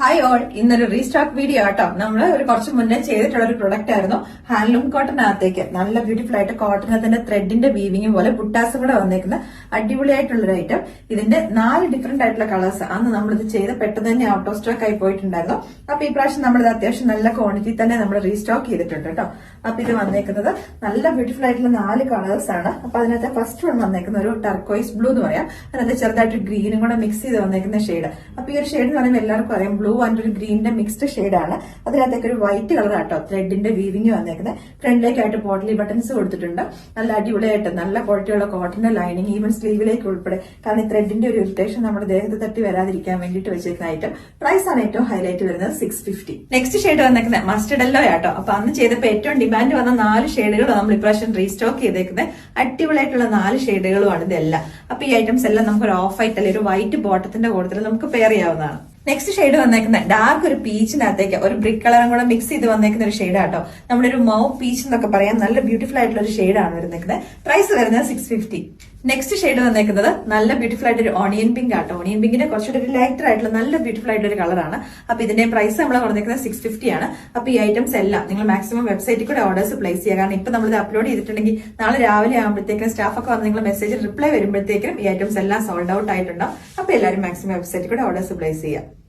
Hi all, ഇന്നൊരു restock video ആട്ടോ. നമ്മൾ കുറച്ച് മുന്നേ ചെയ്തിട്ടുള്ള ഒരു പ്രൊഡക്റ്റ് ആയിരുന്നു ഹാൻഡ്ലൂം കോട്ടനകത്തേക്ക് നല്ല ബ്യൂട്ടിഫുൾ ആയിട്ട് കോട്ടനത്തിന്റെ ത്രെഡിന്റെ വീവിംഗ് പോലെ ബുട്ടാസ് കൂടെ വന്നേക്കുന്ന അടിപൊളിയായിട്ടുള്ള ഒരു ഐറ്റം. ഇതിന്റെ 4 ഡിഫറെന്റ് ആയിട്ടുള്ള കളേഴ്സ്. അന്ന് നമ്മളിത് ചെയ്ത് പെട്ടെന്ന് തന്നെ ഔട്ട് ഓഫ് സ്റ്റോക്ക് ആയി പോയിട്ടുണ്ടായിരുന്നു. അപ്പൊ ഈ പ്രാവശ്യം നമ്മളിത് അത്യാവശ്യം നല്ല ക്വാണ്ടിറ്റി തന്നെ നമ്മൾ റീസ്റ്റോക്ക് ചെയ്തിട്ടുണ്ട് കേട്ടോ. അപ്പൊ ഇത് വന്നേക്കുന്നത് നല്ല ബ്യൂട്ടിഫുൾ ആയിട്ടുള്ള 4 കളേഴ്സ് ആണ്. അപ്പൊ അതിനകത്ത് ഫസ്റ്റ് വൺ വന്നേക്കുന്ന ഒരു ടർക്കോയിസ് ബ്ലൂ എന്ന് പറയാം. അതിനകത്ത് ചെറുതായിട്ട് ഗ്രീനും കൂടെ മിക്സ് ചെയ്ത് വന്നേക്കുന്ന ഷെയ്ഡ്. അപ്പൊ ഈ ഒരു ഷെയ്ഡ് എന്ന് പറയുമ്പോൾ എല്ലാവർക്കും അറിയാം ബ്ലൂ ആൻഡ് ഒരു ഗ്രീനിന്റെ മിക്സ്ഡ് ഷെയ്ഡാണ്. അതിനകത്തേക്ക് ഒരു വൈറ്റ് കളർ ആട്ടോ ത്രെഡിന്റെ വീവിംഗ് വന്നേക്കുന്നത്. ഫ്രണ്ടിലേക്കായിട്ട് പോട്ടലി ബട്ടൺസ് കൊടുത്തിട്ടുണ്ട്. നല്ല അടിപൊളിയായിട്ട് നല്ല ക്വാളിറ്റിയുള്ള കോട്ടന്റെ ലൈനിങ് ഈവൻ സ്ലീവിലേക്ക് ഉൾപ്പെടെ. കാരണം ഈ ത്രെഡിന്റെ ഒരു ഇറിറ്റേഷൻ നമ്മുടെ ദേഹത്ത് തട്ടി വരാതിരിക്കാൻ വേണ്ടിയിട്ട് വെച്ചിരിക്കുന്ന ഐറ്റം. പ്രൈസ് ആണ് ഏറ്റവും ഹൈലൈറ്റ് വരുന്നത് 650. നെക്സ്റ്റ് ഷെയ്ഡ് വന്നേക്കുന്നത് മസ്റ്റർഡ് യെല്ലോ ആട്ടോ. അപ്പൊ അന്ന് ചെയ്തപ്പോൾ ഏറ്റവും ഡിമാൻഡ് വന്ന 4 ഷെയ്ഡുകൾ നമ്മൾ ഇപ്രാവശ്യം റീസ്റ്റോക്ക് ചെയ്തേക്കുന്നത്. അടിപൊളിയായിട്ടുള്ള 4 ഷെയ്ഡുകളുമാണ് ഇതെല്ലാം. അപ്പൊ ഈ ഐറ്റംസ് എല്ലാം നമുക്ക് ഒരു ഓഫ് വൈറ്റ് അല്ലെങ്കിൽ ഒരു വൈറ്റ് ബോട്ടത്തിന്റെ കൂട്ടത്തിൽ നമുക്ക് പെയർ ചെയ്യാവുന്നതാണ്. നെക്സ്റ്റ് ഷെയ്ഡ് വന്നേക്കുന്ന ഡാർക്ക് ഒരു പീച്ചിനകത്തേക്ക് ഒരു ബ്രിക്ക് കളറും കൂടെ മിക്സ് ചെയ്ത് വന്നേക്കുന്ന ഒരു ഷെയ്ഡ് ആട്ടോ. നമ്മുടെ ഒരു മൗ പീച്ച് എന്നൊക്കെ പറയാം. നല്ല ബ്യൂട്ടിഫുൾ ആയിട്ടുള്ള ഒരു ഷെയ്ഡാണ് വരുന്നത്. പ്രൈസ് വരുന്നത് 650. നെക്സ്റ്റ് ഷെയ്ഡ് വന്നേക്കുന്നത് നല്ല ബ്യൂട്ടിഫുൾ ആയിട്ട് ഒരു ഓണിയൻ പിങ്ക് ആട്ടോ. ഓണിയൻ പിങ്കിന്റെ കുറച്ചുകൂടി ഒരു ലൈറ്റർ ആയിട്ടുള്ള നല്ല ബ്യൂട്ടിഫുൾ ആയിട്ടുള്ള ഒരു കളറാണ്. അപ്പൊ ഇതിന്റെ പ്രൈസ് നമ്മൾ പറഞ്ഞേക്കുന്നത് 650 ആണ്. അപ്പൊ ഈ ഐറ്റംസ് എല്ലാം നിങ്ങൾ മാക്സിമം വെബ്സൈറ്റിൽ കൂടെ ഓർഡേഴ്സ് പ്ലേസ് ചെയ്യുക. കാരണം ഇപ്പൊ നമ്മൾ ഇത് അപ്ലോഡ് ചെയ്തിട്ടുണ്ടെങ്കിൽ നാളെ രാവിലെ ആകുമ്പോഴത്തേക്കും സ്റ്റാഫൊക്കെ വന്ന് നിങ്ങൾ മെസ്സേജ് റിപ്ലൈ വരുമ്പോഴത്തേക്കും ഈ ഐറ്റംസ് എല്ലാം സോൾഡ് ഔട്ട് ആയിട്ടുണ്ടാവും. അപ്പൊ എല്ലാവരും മാക്സിമം വെബ്സൈറ്റിൽ കൂടെ ഓർഡേഴ്സ് പ്ലേസ് ചെയ്യുക.